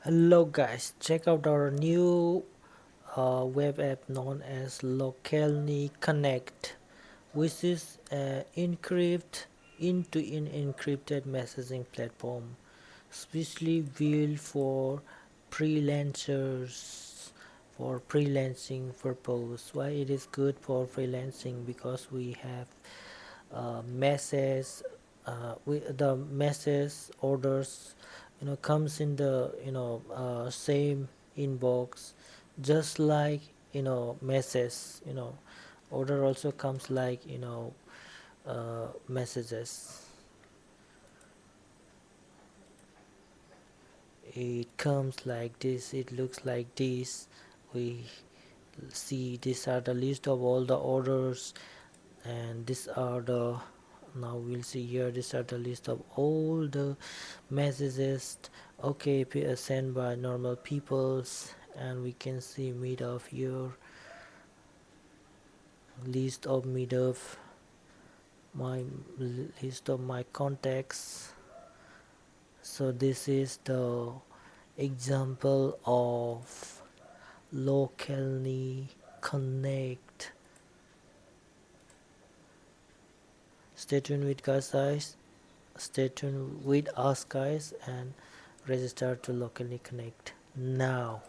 Hello guys, check out our new web app known as Localnee Connect, which is an end-to-end encrypted messaging platform, specially built for freelancers for freelancing purpose. Why it is good for freelancing? Because we have message the message orders comes in the same inbox, just like message order also comes like messages. It comes like this, it looks like this. We see these are the list of all the orders, and these are the now we'll see here these are the list of all the messages, okay, sent by normal peoples. And we can see mid of here, list of mid of my list of my contacts. So this is the example of Localnee Connect. Stay tuned with guys, stay tuned with us guys, and register to Localnee Connect now.